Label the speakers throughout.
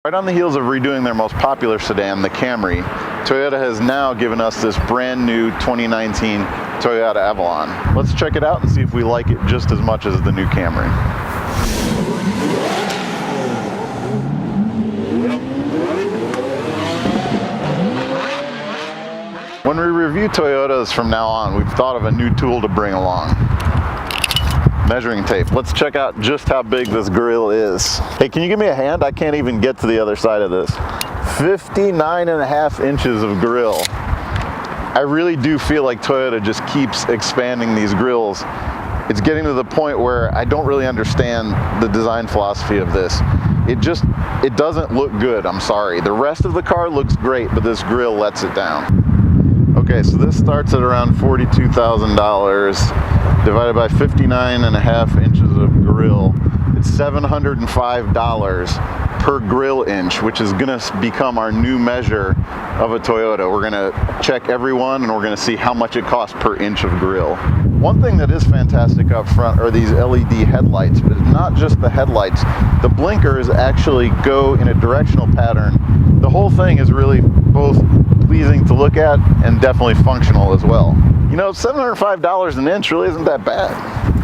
Speaker 1: Right on the heels of redoing their most popular sedan, the Camry, Toyota has now given us this brand new 2019 Toyota Avalon. Let's check it out and see if we like it just as much as the new Camry. When we review Toyotas from now on, we've thought of a new tool to bring along. Measuring tape. Let's check out just how big this grill is. Hey, can you give me a hand? I can't even get to the other side of this. 59.5 inches of grill. I really do feel like Toyota just keeps expanding these grills. It's getting to the point where I don't really understand the design philosophy of this. It doesn't look good, I'm sorry. The rest of the car looks great, but this grill lets it down. Okay, so this starts at around $42,000. Divided by 59.5 inches of grill, it's $705 per grill inch, which is gonna become our new measure of a Toyota. We're gonna check every one and we're gonna see how much it costs per inch of grill. One thing that is fantastic up front are these LED headlights, but it's not just the headlights. The blinkers actually go in a directional pattern. The whole thing is really both pleasing to look at and definitely functional as well. You know, $705 an inch really isn't that bad.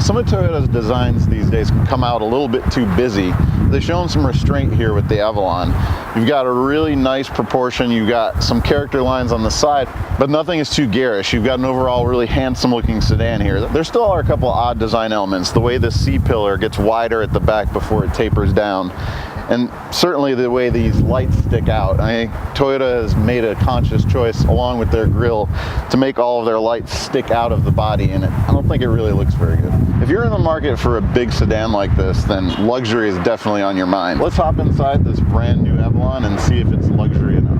Speaker 1: Some of Toyota's designs these days can come out a little bit too busy. They've shown some restraint here with the Avalon. You've got a really nice proportion, you've got some character lines on the side, but nothing is too garish. You've got an overall really handsome looking sedan here. There still are a couple of odd design elements. The way the C-pillar gets wider at the back before it tapers down. And certainly the way these lights stick out. I think Toyota has made a conscious choice along with their grille to make all of their lights stick out of the body, and I don't think it really looks very good. If you're in the market for a big sedan like this, then luxury is definitely on your mind. Let's hop inside this brand new Avalon and see if it's luxury enough.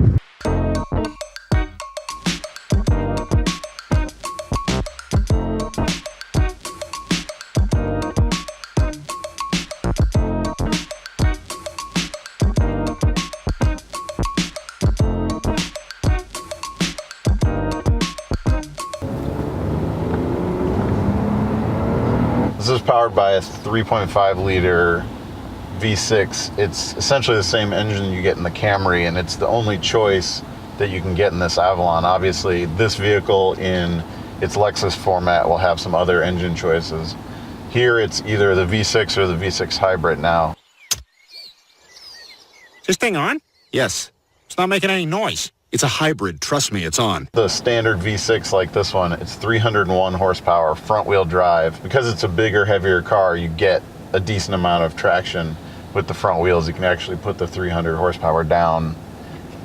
Speaker 1: This is powered by a 3.5 liter V6. It's essentially the same engine you get in the Camry, and it's the only choice that you can get in this Avalon. Obviously, this vehicle in its Lexus format will have some other engine choices. Here, it's either the V6 or the V6 hybrid now.
Speaker 2: This thing on? Yes. It's not making any noise. It's a hybrid. Trust me, it's on.
Speaker 1: The standard V6 like this one, it's 301 horsepower, front wheel drive. Because it's a bigger, heavier car, you get a decent amount of traction with the front wheels. You can actually put the 300 horsepower down.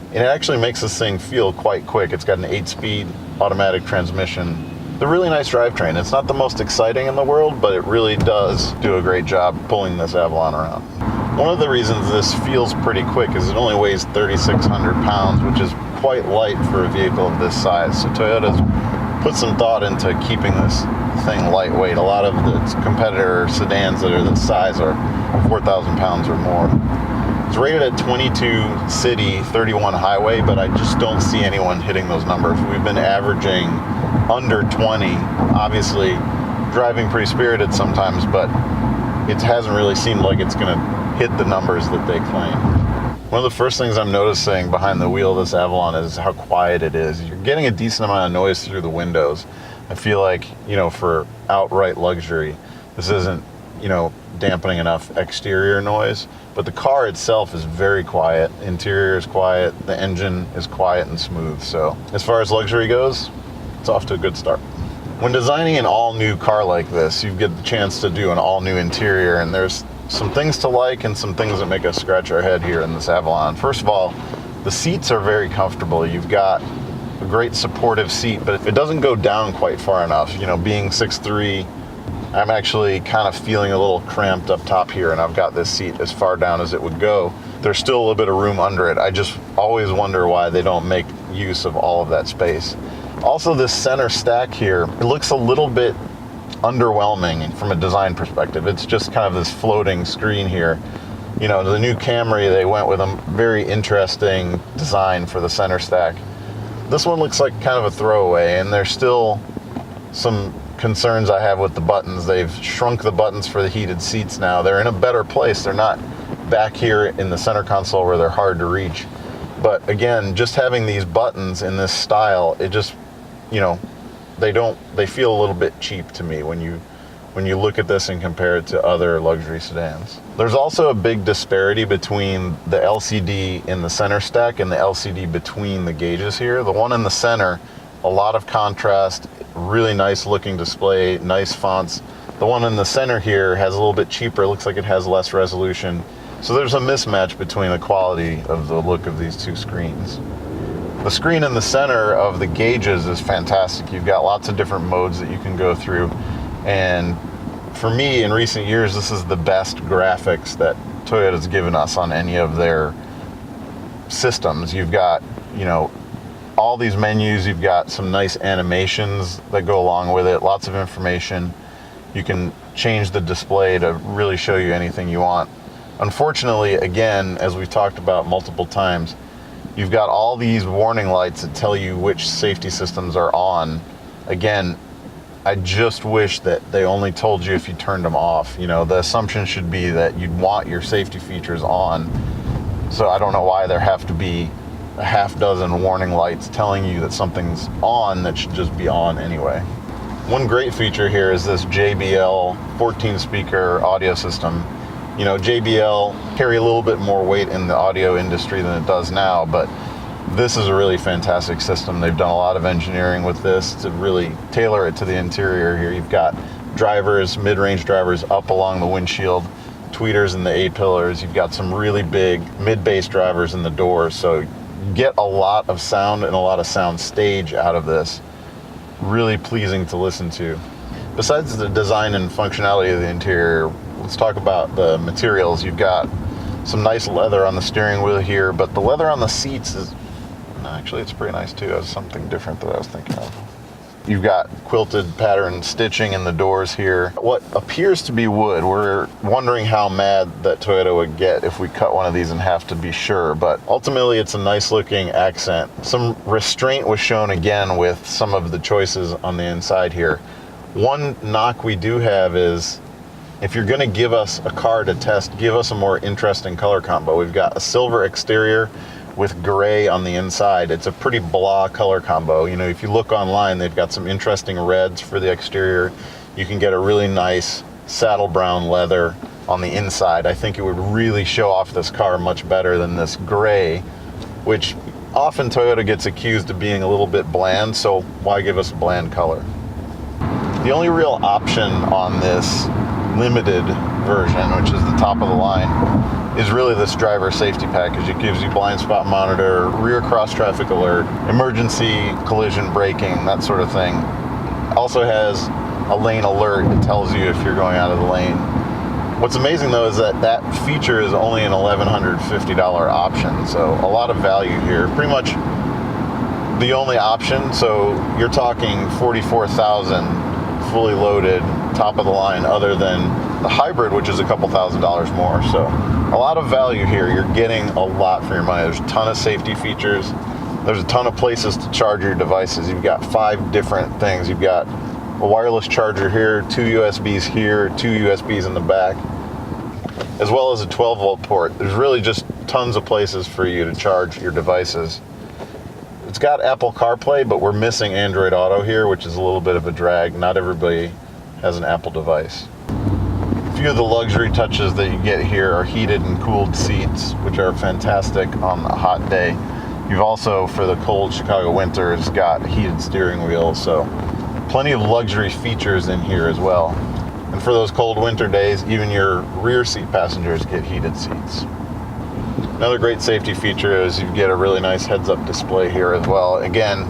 Speaker 1: And it actually makes this thing feel quite quick. It's got an 8-speed automatic transmission. It's a really nice drivetrain. It's not the most exciting in the world, but it really does do a great job pulling this Avalon around. One of the reasons this feels pretty quick is it only weighs 3,600 pounds, which is quite light for a vehicle of this size. So Toyota's put some thought into keeping this thing lightweight. A lot of its competitor sedans that are this size are 4,000 pounds or more. It's rated at 22 city, 31 highway, but I just don't see anyone hitting those numbers. We've been averaging under 20, obviously driving pretty spirited sometimes, but it hasn't really seemed like it's gonna hit the numbers that they claim. One of the first things I'm noticing behind the wheel of this Avalon is how quiet it is. You're getting a decent amount of noise through the windows. I feel like, you know, for outright luxury, this isn't, you know, dampening enough exterior noise, but the car itself is very quiet. Interior is quiet, the engine is quiet and smooth. So as far as luxury goes, it's off to a good start. When designing an all-new car like this, you get the chance to do an all-new interior, and there's some things to like and some things that make us scratch our head here in this Avalon. First of all, the seats are very comfortable. You've got a great supportive seat, but it doesn't go down quite far enough. You know, being 6'3", I'm actually kind of feeling a little cramped up top here, and I've got this seat as far down as it would go. There's still a little bit of room under it. I just always wonder why they don't make use of all of that space. Also, this center stack here, it looks a little bit underwhelming from a design perspective. It's just kind of this floating screen here. You know, the new Camry, they went with a very interesting design for the center stack. This one looks like kind of a throwaway, and there's still some concerns I have with the buttons. They've shrunk the buttons for the heated seats now. They're in a better place. They're not back here in the center console where they're hard to reach. But again, just having these buttons in this style, it just, they feel a little bit cheap to me when you look at this and compare it to other luxury sedans. There's also a big disparity between the LCD in the center stack and the LCD between the gauges here. The one in the center, a lot of contrast, really nice looking display, nice fonts. The one in the center here has a little bit cheaper, looks like it has less resolution. So there's a mismatch between the quality of the look of these two screens. The screen in the center of the gauges is fantastic. You've got lots of different modes that you can go through. And for me, in recent years, this is the best graphics that Toyota's given us on any of their systems. You've got, all these menus, you've got some nice animations that go along with it, lots of information. You can change the display to really show you anything you want. Unfortunately, again, as we've talked about multiple times, you've got all these warning lights that tell you which safety systems are on. Again, I just wish that they only told you if you turned them off. The assumption should be that you'd want your safety features on. So I don't know why there have to be a half dozen warning lights telling you that something's on that should just be on anyway. One great feature here is this JBL 14 speaker audio system. JBL carry a little bit more weight in the audio industry than it does now, but this is a really fantastic system. They've done a lot of engineering with this to really tailor it to the interior here. You've got drivers, mid-range drivers up along the windshield, tweeters in the A-pillars. You've got some really big mid-bass drivers in the doors, so you get a lot of sound and a lot of sound stage out of this. Really pleasing to listen to. Besides the design and functionality of the interior, let's talk about the materials. You've got some nice leather on the steering wheel here, but the leather on the seats is, actually it's pretty nice too. That's something different that I was thinking of. You've got quilted pattern stitching in the doors here. What appears to be wood. We're wondering how mad that Toyota would get if we cut one of these in half to be sure, but ultimately it's a nice looking accent. Some restraint was shown again with some of the choices on the inside here. One knock we do have is, if you're gonna give us a car to test, give us a more interesting color combo. We've got a silver exterior with gray on the inside. It's a pretty blah color combo. If you look online, they've got some interesting reds for the exterior. You can get a really nice saddle brown leather on the inside. I think it would really show off this car much better than this gray, which often Toyota gets accused of being a little bit bland, so why give us a bland color? The only real option on this limited version, which is the top of the line, is really this driver safety package. It gives you blind spot monitor, rear cross traffic alert, emergency collision braking, that sort of thing. Also has a lane alert that tells you if you're going out of the lane. What's amazing though is that feature is only an $1,150 option, so a lot of value here. Pretty much the only option, so you're talking $44,000 fully loaded, top of the line, other than the hybrid, which is a couple $1,000s more. So a lot of value here. You're getting a lot for your money. There's a ton of safety features. There's a ton of places to charge your devices. You've got 5 different things. You've got a wireless charger here, 2 USBs here, 2 USBs in the back, as well as a 12-volt port. There's really just tons of places for you to charge your devices. It's got Apple CarPlay, but we're missing Android Auto here, which is a little bit of a drag. Not everybody has an Apple device. A few of the luxury touches that you get here are heated and cooled seats, which are fantastic on a hot day. You've also, for the cold Chicago winters, got heated steering wheel, so plenty of luxury features in here as well. And for those cold winter days, even your rear seat passengers get heated seats. Another great safety feature is you get a really nice heads-up display here as well. Again,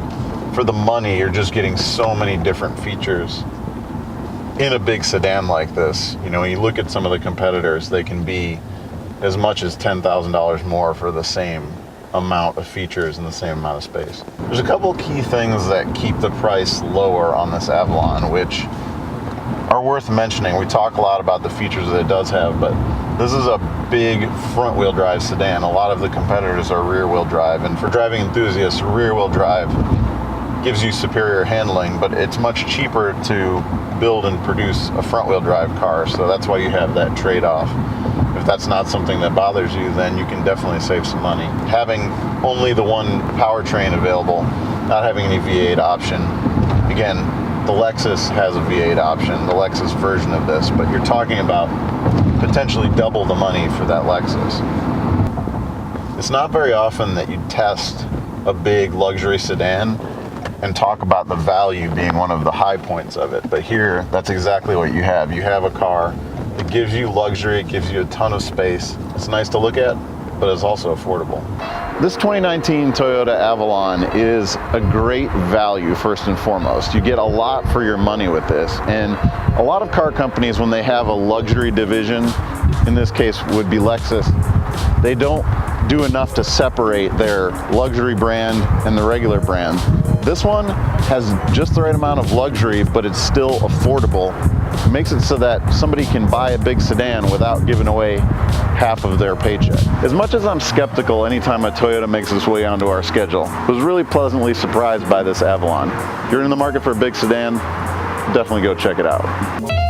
Speaker 1: for the money, you're just getting so many different features in a big sedan like this. When you look at some of the competitors, they can be as much as $10,000 more for the same amount of features and the same amount of space. There's a couple key things that keep the price lower on this Avalon, which are worth mentioning. We talk a lot about the features that it does have, but this is a big front-wheel drive sedan. A lot of the competitors are rear-wheel drive, and for driving enthusiasts, rear-wheel drive gives you superior handling, but it's much cheaper to build and produce a front-wheel drive car, so that's why you have that trade-off. If that's not something that bothers you, then you can definitely save some money. Having only the one powertrain available, not having any V8 option. Again, the Lexus has a V8 option, the Lexus version of this, but you're talking about potentially double the money for that Lexus. It's not very often that you test a big luxury sedan and talk about the value being one of the high points of it. But here, that's exactly what you have. You have a car that gives you luxury, it gives you a ton of space. It's nice to look at, but it's also affordable. This 2019 Toyota Avalon is a great value, first and foremost. You get a lot for your money with this. And a lot of car companies, when they have a luxury division, in this case would be Lexus, they don't do enough to separate their luxury brand and the regular brand. This one has just the right amount of luxury, but it's still affordable. It makes it so that somebody can buy a big sedan without giving away half of their paycheck. As much as I'm skeptical anytime a Toyota makes its way onto our schedule, I was really pleasantly surprised by this Avalon. If you're in the market for a big sedan, definitely go check it out.